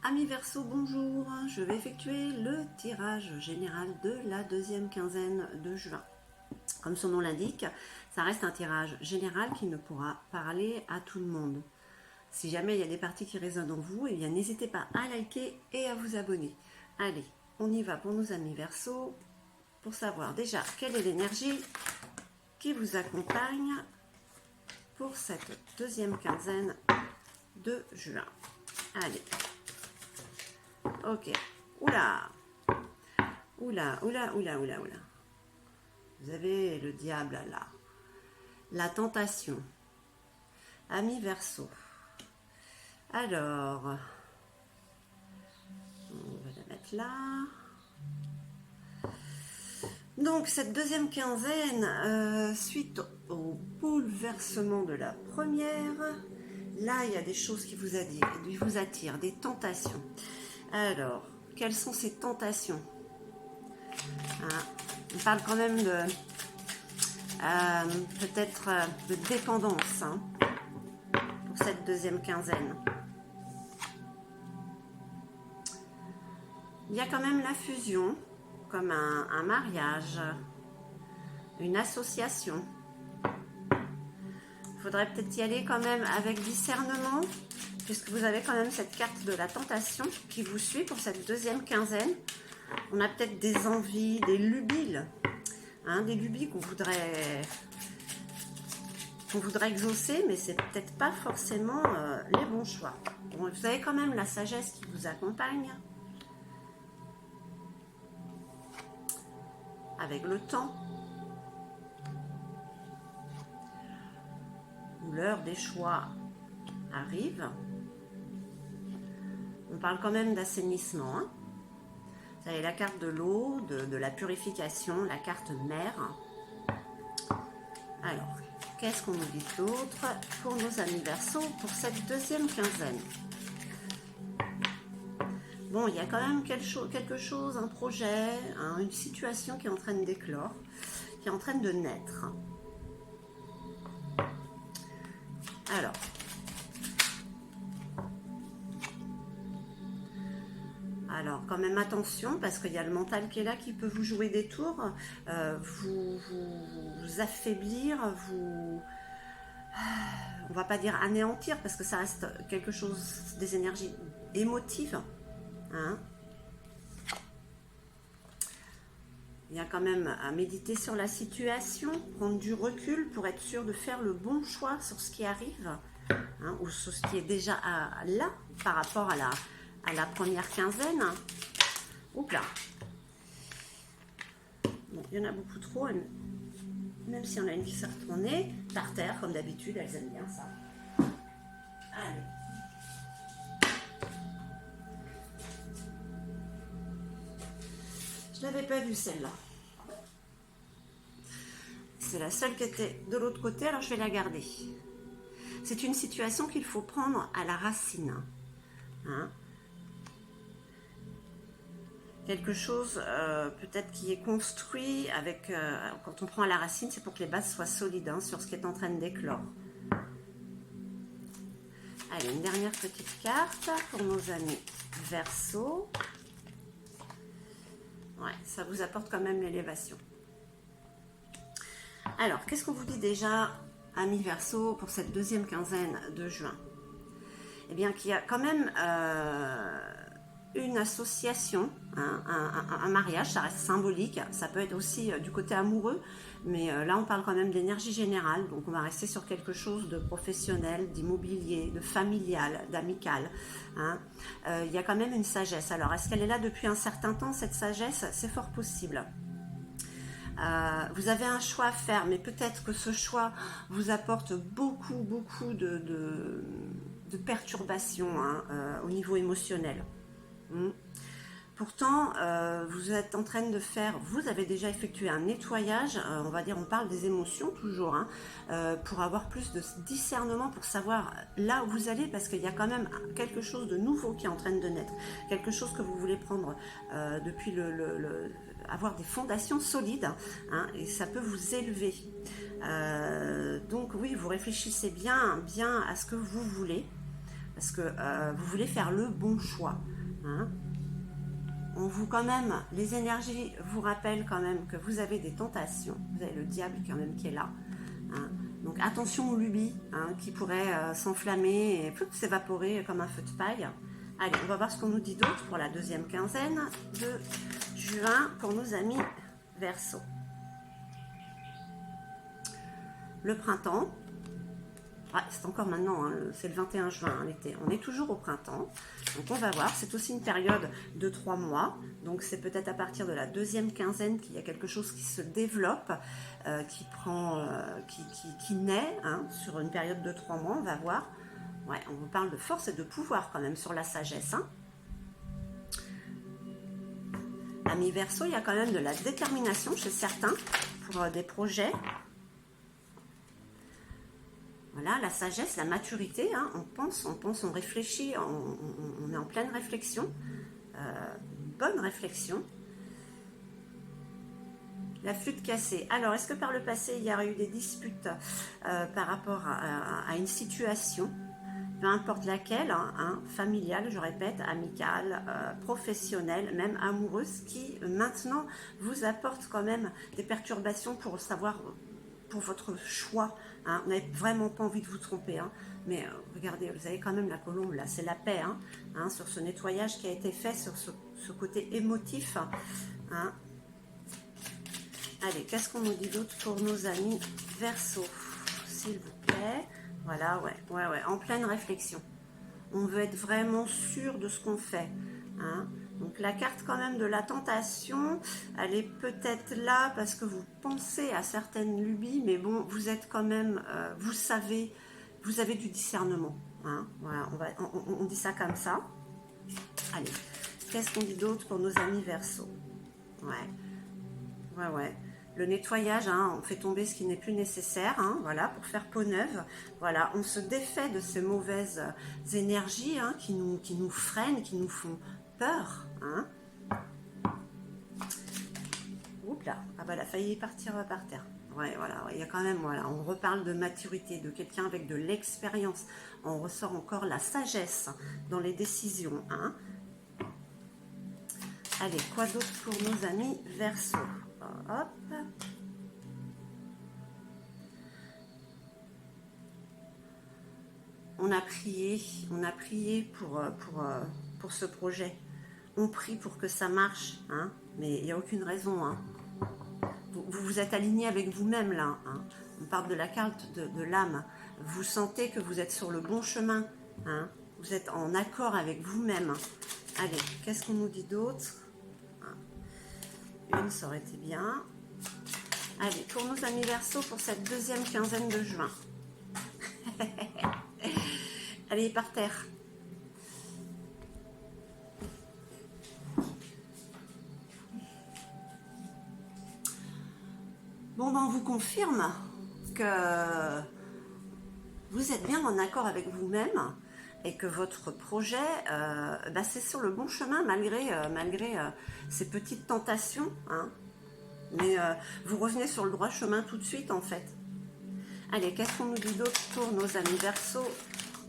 Amis Verseau, bonjour. Je vais effectuer le tirage général de la deuxième quinzaine de juin. Comme son nom l'indique, ça reste un tirage général qui ne pourra parler à tout le monde. Si jamais il y a des parties qui résonnent en vous, eh bien n'hésitez pas à liker et à vous abonner. Allez, on y va pour nos amis Verseau, pour savoir déjà quelle est l'énergie qui vous accompagne pour cette deuxième quinzaine de juin. Allez. Ok. Oula. Oula, oula, oula, oula, oula. Vous avez le diable là. La tentation. Amis Verseau. Alors, on va la mettre là. Donc, cette deuxième quinzaine, suite au bouleversement de la première, là, il y a des choses qui vous attirent, des tentations. Alors, quelles sont ces tentations? On parle quand même de peut-être de dépendance pour cette deuxième quinzaine. Il y a quand même la fusion, comme un mariage, une association. Il faudrait peut-être y aller quand même avec discernement, puisque vous avez quand même cette carte de la tentation qui vous suit pour cette deuxième quinzaine. On a peut-être des envies, des lubies, des lubies qu'on voudrait exaucer, mais c'est peut-être pas forcément les bons choix. Bon, vous avez quand même la sagesse qui vous accompagne, avec le temps, où l'heure des choix arrive. On parle quand même d'assainissement. Vous avez la carte de l'eau, de la purification, la carte mer. Alors, qu'est-ce qu'on nous dit d'autre pour nos amis Verseau pour cette deuxième quinzaine? Bon, il y a quand même quelque chose, un projet, une situation qui est en train d'éclore, qui est en train de naître. Alors, quand même attention, parce qu'il y a le mental qui est là, qui peut vous jouer des tours, vous affaiblir, on va pas dire anéantir, parce que ça reste quelque chose, des énergies émotives. Il y a quand même à méditer sur la situation, prendre du recul pour être sûr de faire le bon choix sur ce qui arrive, ou sur ce qui est déjà là, par rapport à la première quinzaine. Oups là. Bon, il y en a beaucoup trop, même si on a une qui s'est retournée par terre, comme d'habitude, elles aiment bien ça. Allez. Je l'avais pas vue celle-là. C'est la seule qui était de l'autre côté, alors je vais la garder. C'est une situation qu'il faut prendre à la racine. Quelque chose peut-être qui est construit avec... quand on prend à la racine, c'est pour que les bases soient solides sur ce qui est en train d'éclore. Allez, une dernière petite carte pour nos amis Verseau. Ouais, ça vous apporte quand même l'élévation. Alors, qu'est-ce qu'on vous dit déjà, amis Verseau, pour cette deuxième quinzaine de juin? Eh bien, qu'il y a quand même une association, un mariage, ça reste symbolique, ça peut être aussi du côté amoureux, mais là on parle quand même d'énergie générale, donc on va rester sur quelque chose de professionnel, d'immobilier, de familial, d'amical. Il y a quand même une sagesse. Alors, est-ce qu'elle est là depuis un certain temps, cette sagesse? C'est fort possible. Vous avez un choix à faire, mais peut-être que ce choix vous apporte beaucoup de perturbations au niveau émotionnel. Pourtant, vous êtes en train de vous avez déjà effectué un nettoyage, on va dire, on parle des émotions toujours, pour avoir plus de discernement, pour savoir là où vous allez, parce qu'il y a quand même quelque chose de nouveau qui est en train de naître, quelque chose que vous voulez prendre depuis avoir des fondations solides, et ça peut vous élever. Donc oui, vous réfléchissez bien à ce que vous voulez. parce que vous voulez faire le bon choix. Hein. On vous quand même, les énergies vous rappellent quand même que vous avez des tentations. Vous avez le diable quand même qui est là. Hein. Donc attention aux lubies hein, qui pourraient s'enflammer et s'évaporer comme un feu de paille. Allez, on va voir ce qu'on nous dit d'autre pour la deuxième quinzaine de juin pour nos amis Verseau. Le printemps. Ah, c'est encore maintenant, hein, c'est le 21 juin, hein, l'été. On est toujours au printemps. Donc on va voir, c'est aussi une période de 3 mois. Donc c'est peut-être à partir de la deuxième quinzaine qu'il y a quelque chose qui se développe, qui naît hein, sur une période de 3 mois. On va voir. Ouais, on vous parle de force et de pouvoir quand même sur la sagesse. Hein. Amis Verseau, il y a quand même de la détermination chez certains pour des projets. Voilà, la sagesse, la maturité, hein, on pense, on réfléchit, on est en pleine réflexion, bonne réflexion. La flûte cassée. Alors, est-ce que par le passé, il y a eu des disputes par rapport à une situation, peu importe laquelle, hein, familiale, je répète, amicale, professionnelle, même amoureuse, qui maintenant vous apporte quand même des perturbations pour savoir... pour votre choix, hein. Vous n'avez vraiment pas envie de vous tromper, hein. Mais regardez, vous avez quand même la colombe là, c'est la paix, hein, sur ce nettoyage qui a été fait, sur ce côté émotif, hein. Allez, qu'est-ce qu'on nous dit d'autre pour nos amis Verseau, s'il vous plaît. Voilà, ouais, en pleine réflexion. On veut être vraiment sûr de ce qu'on fait, hein. Donc la carte quand même de la tentation, elle est peut-être là parce que vous pensez à certaines lubies, mais bon, vous êtes quand même, vous savez, vous avez du discernement. Hein, voilà, on dit ça comme ça. Allez, qu'est-ce qu'on dit d'autre pour nos amis Verseau? Ouais. Le nettoyage, hein, on fait tomber ce qui n'est plus nécessaire, hein, voilà, pour faire peau neuve. Voilà, on se défait de ces mauvaises énergies hein, qui nous freinent, qui nous font peur. Hein. Oups là, ah bah elle a failli partir par terre. Ouais, voilà, il y a quand même, voilà, on reparle de maturité, de quelqu'un avec de l'expérience. On ressort encore la sagesse dans les décisions. Hein. Allez, quoi d'autre pour nos amis Verseau? Hop. On a prié pour ce projet. On prie pour que ça marche, hein, mais il n'y a aucune raison. Hein. Vous êtes aligné avec vous-même là. Hein. On parle de la carte de l'âme. Vous sentez que vous êtes sur le bon chemin. Hein. Vous êtes en accord avec vous-même. Allez, qu'est-ce qu'on nous dit d'autre? Une, ça aurait été bien. Allez, pour nos amis Verseau, pour cette deuxième quinzaine de juin. Allez, par terre. Bon, ben, on vous confirme que vous êtes bien en accord avec vous-même et que votre projet, c'est sur le bon chemin malgré ces petites tentations. Hein. Mais vous revenez sur le droit chemin tout de suite en fait. Allez, qu'est-ce qu'on nous dit d'autre pour nos amis Verseau?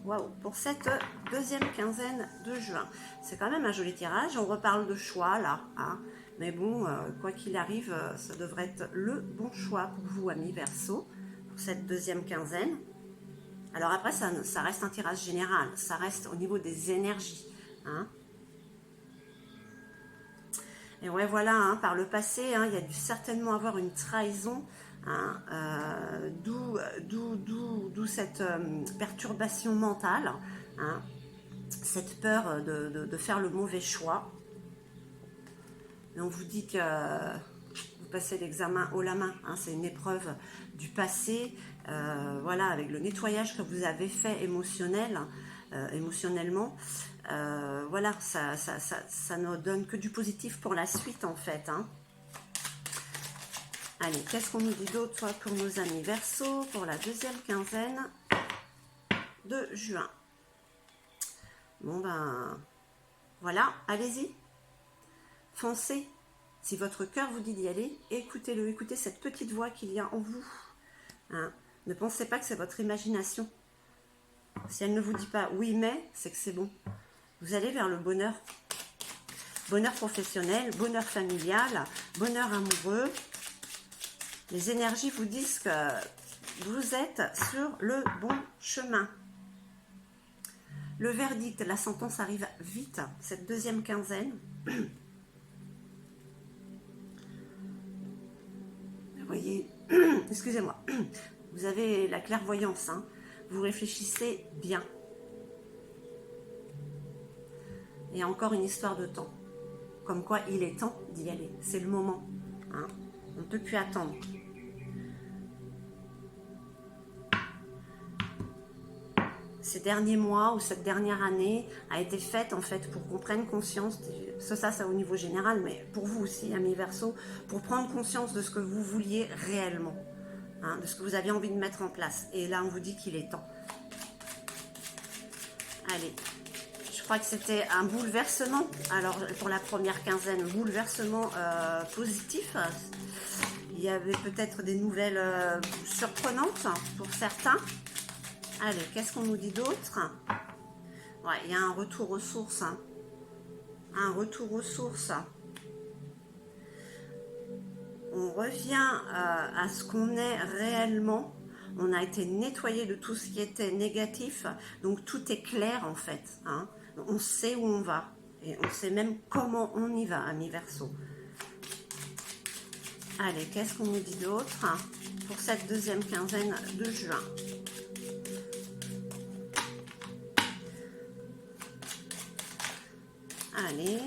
Waouh, pour cette deuxième quinzaine de juin. C'est quand même un joli tirage. On reparle de choix là. Hein. Mais bon, quoi qu'il arrive, ça devrait être le bon choix pour vous, amis Verseau, pour cette deuxième quinzaine. Alors après, ça reste un tirage général. Ça reste au niveau des énergies. Hein. Et ouais, voilà, hein, par le passé, hein, il y a dû certainement avoir une trahison. Hein, d'où cette perturbation mentale, hein, cette peur de faire le mauvais choix. Et on vous dit que vous passez l'examen haut la main, hein, c'est une épreuve du passé, voilà, avec le nettoyage que vous avez fait émotionnellement, voilà, ça ne donne que du positif pour la suite en fait. Hein. Allez, qu'est-ce qu'on nous dit d'autre pour nos amis Verseau pour la deuxième quinzaine de juin? Bon ben, voilà, allez-y, foncez. Si votre cœur vous dit d'y aller, écoutez-le, écoutez cette petite voix qu'il y a en vous. Hein. Ne pensez pas que c'est votre imagination. Si elle ne vous dit pas oui mais, c'est que c'est bon. Vous allez vers le bonheur. Bonheur professionnel, bonheur familial, bonheur amoureux. Les énergies vous disent que vous êtes sur le bon chemin. Le verdict, la sentence arrive vite, cette deuxième quinzaine. Vous voyez, excusez-moi, vous avez la clairvoyance, hein. Vous réfléchissez bien. Il y a encore une histoire de temps. Comme quoi, il est temps d'y aller. C'est le moment. Hein. On ne peut plus attendre. Ces derniers mois ou cette dernière année a été faite en fait pour qu'on prenne conscience, ça au niveau général, mais pour vous aussi, amis Verseau, pour prendre conscience de ce que vous vouliez réellement, hein, de ce que vous aviez envie de mettre en place. Et là, on vous dit qu'il est temps. Allez, je crois que c'était un bouleversement. Alors, pour la première quinzaine, bouleversement positif. Il y avait peut-être des nouvelles surprenantes pour certains. Allez, qu'est-ce qu'on nous dit d'autre? Ouais, il y a un retour aux sources. Hein. Un retour aux sources. On revient à ce qu'on est réellement. On a été nettoyé de tout ce qui était négatif. Donc, tout est clair, en fait. Hein. On sait où on va. Et on sait même comment on y va, amis Verseau. Allez, qu'est-ce qu'on nous dit d'autre pour cette deuxième quinzaine de juin? Allez,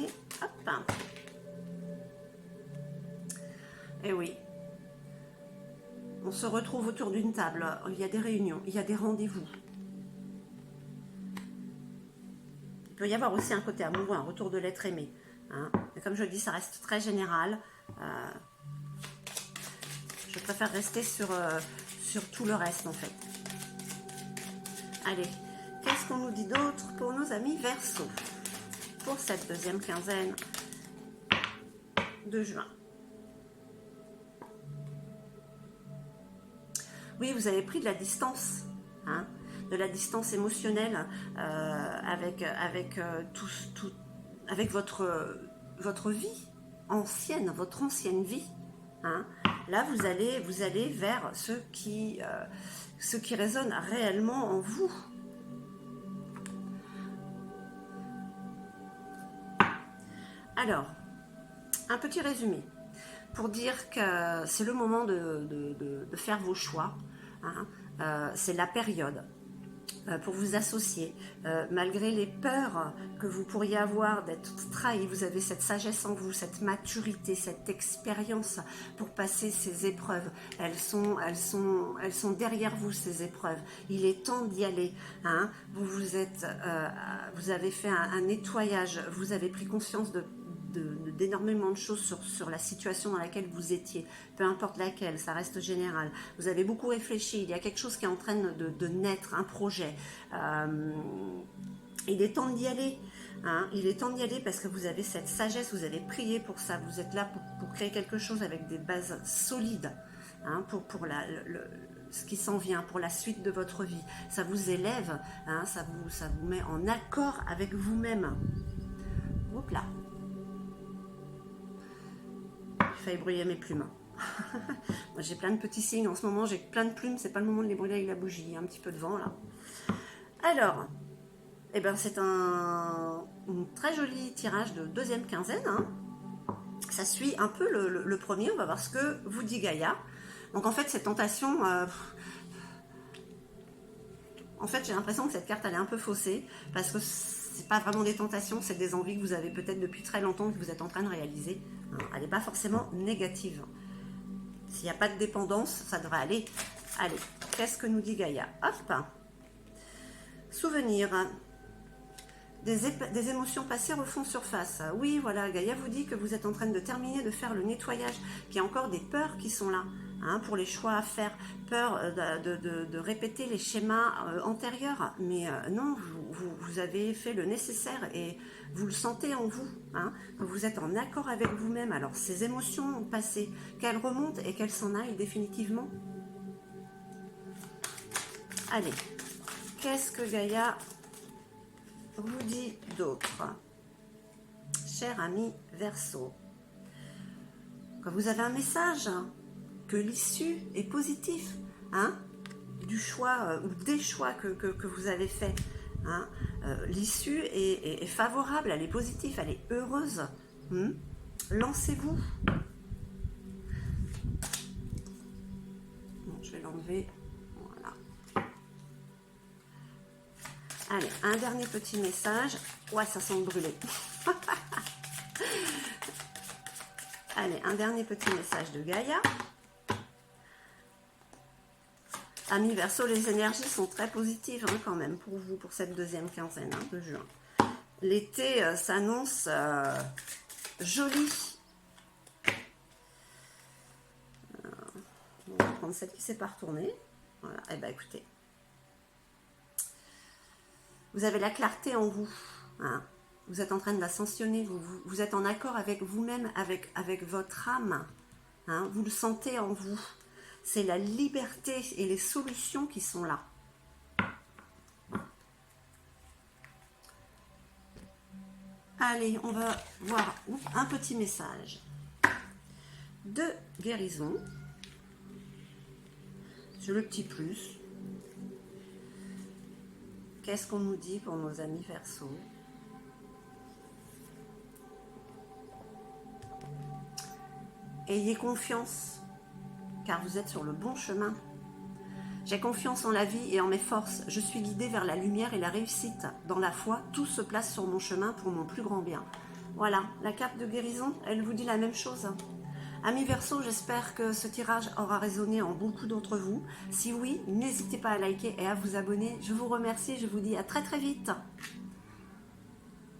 hop. Et oui. On se retrouve autour d'une table. Il y a des réunions, il y a des rendez-vous. Il peut y avoir aussi un côté amoureux, un retour de l'être aimé. Hein. Mais comme je le dis, ça reste très général. Je préfère rester sur tout le reste, en fait. Allez, qu'est-ce qu'on nous dit d'autre pour nos amis Verseau pour cette deuxième quinzaine de juin? Oui, vous avez pris de la distance, hein, de la distance émotionnelle avec votre vie ancienne, votre ancienne vie. Hein. Là, vous allez vers ce qui résonne réellement en vous. Alors, un petit résumé pour dire que c'est le moment de faire vos choix. Hein. C'est la période pour vous associer. Malgré les peurs que vous pourriez avoir d'être trahi, vous avez cette sagesse en vous, cette maturité, cette expérience pour passer ces épreuves. Elles sont derrière vous, ces épreuves. Il est temps d'y aller. Hein. Vous avez fait un nettoyage, vous avez pris conscience d'énormément de choses sur la situation dans laquelle vous étiez, peu importe laquelle, ça reste général. Vous avez beaucoup réfléchi, il y a quelque chose qui est en train de naître, un projet. Il est temps d'y aller. Hein, il est temps d'y aller parce que vous avez cette sagesse, vous avez prié pour ça, vous êtes là pour créer quelque chose avec des bases solides, hein, pour ce qui s'en vient, pour la suite de votre vie. Ça vous élève, hein, ça vous met en accord avec vous-même. Hop là. J'ai failli brûler mes plumes. Moi, j'ai plein de petits signes en ce moment, j'ai plein de plumes, c'est pas le moment de les brûler avec la bougie, il y a un petit peu de vent là. Alors, eh ben, c'est un très joli tirage de deuxième quinzaine. Hein. Ça suit un peu le premier, on va voir ce que vous dit Gaïa. Donc en fait, cette tentation, en fait, j'ai l'impression que cette carte elle est un peu faussée, parce que c'est pas vraiment des tentations, c'est des envies que vous avez peut-être depuis très longtemps, que vous êtes en train de réaliser. Elle n'est pas forcément négative. S'il n'y a pas de dépendance, ça devrait aller. Allez, qu'est-ce que nous dit Gaïa? Hop. Souvenir. Des émotions passées refont surface. Oui, voilà, Gaïa vous dit que vous êtes en train de terminer de faire le nettoyage, qu'il y a encore des peurs qui sont là, hein, pour les choix à faire, peur de répéter les schémas antérieurs, mais non, vous avez fait le nécessaire et vous le sentez en vous, hein, que vous êtes en accord avec vous-même. Alors, ces émotions passées, qu'elles remontent et qu'elles s'en aillent définitivement. Allez, Qu'est-ce que Gaïa vous dit d'autre? Cher ami Verseau, quand vous avez un message, que l'issue est positive, hein, du choix ou des choix que vous avez fait, hein, l'issue est favorable, elle est positive, elle est heureuse. Lancez-vous. Bon, je vais l'enlever. Voilà. Allez, un dernier petit message. Ouais, ça sent brûler. Allez, un dernier petit message de Gaïa. Amis Verseau, les énergies sont très positives hein, quand même pour vous, pour cette deuxième quinzaine de juin. L'été s'annonce joli. On va prendre celle qui ne s'est pas retournée. Voilà, et bien écoutez. Vous avez la clarté en vous. Hein. Vous êtes en train de l'ascensionner. Vous êtes en accord avec vous-même, avec votre âme. Hein. Vous le sentez en vous. C'est la liberté et les solutions qui sont là. Allez, on va voir un petit message de guérison. Sur le petit plus. Qu'est-ce qu'on nous dit pour nos amis Verseau? Ayez confiance, car vous êtes sur le bon chemin. J'ai confiance en la vie et en mes forces. Je suis guidée vers la lumière et la réussite. Dans la foi, tout se place sur mon chemin pour mon plus grand bien. Voilà, la carte de guérison, elle vous dit la même chose. Amis Verseau, j'espère que ce tirage aura résonné en beaucoup d'entre vous. Si oui, n'hésitez pas à liker et à vous abonner. Je vous remercie, je vous dis à très très vite.